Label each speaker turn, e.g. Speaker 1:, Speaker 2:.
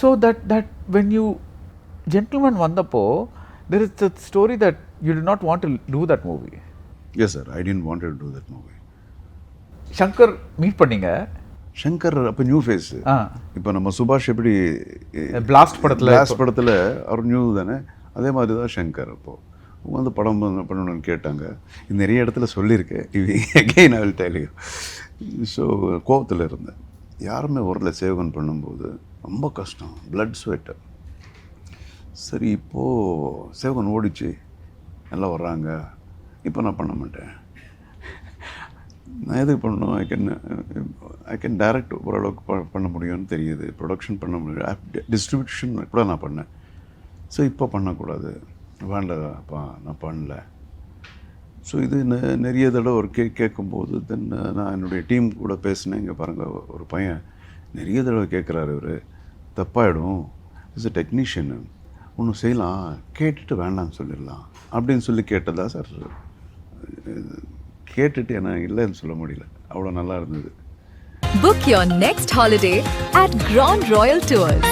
Speaker 1: So that when you gentleman வந்தப்போ there is a story that you did not want to do that movie.
Speaker 2: Yes sir, I didn't want to do that movie.
Speaker 1: Shankar meet பண்ணீங்க.
Speaker 2: சங்கர் அப்போ new face. இப்போ நம்ம சுபாஷ் எப்படி
Speaker 1: blast படத்தில்
Speaker 2: அவர் new தானே, அதே மாதிரி தான் சங்கர். அப்போது வந்து படம் பண்ணணும்னு கேட்டாங்க. நிறைய இடத்துல சொல்லியிருக்கேன். Again I will tell you. So கோவத்தில் இருந்தேன். யாருமே ஊரில் சேவகன் பண்ணும்போது ரொம்ப கஷ்டம், பிளட் ஸ்வெட்டு. சரி இப்போது சேவகன் ஓடிச்சு, நல்லா வர்றாங்க, இப்போ நான் பண்ண மாட்டேன். நான் எதுக்கு பண்ணணும்? ஐ கேன் டைரக்ட் ஓரளவுக்கு பண்ண முடியும்னு தெரியுது, ப்ரொடக்ஷன் பண்ண முடியும், டிஸ்ட்ரிபியூஷன் கூட நான் பண்ணேன். ஸோ இப்போ பண்ணக்கூடாது, வேண்டாப்பா நான் பண்ணல. ஸோ இது நிறைய தடவை ஒரு கேட்கும்போது தென் நான் என்னுடைய டீம் கூட பேசினேன். இங்கே பாருங்கள், ஒரு பையன் நிறைய தடவை கேட்குறாரு, இவர் தப்பாயிடும், இஸ் அ டெக்னீஷியனு, ஒன்று செய்யலாம், கேட்டுட்டு வேண்டாம்னு சொல்லிடலாம் அப்படின்னு சொல்லி கேட்டதா சார். கேட்டுட்டு என்ன இல்லைன்னு சொல்ல முடியல, அவ்வளோ நல்லா இருந்தது.
Speaker 3: Book your next holiday at Grand Royal Tours.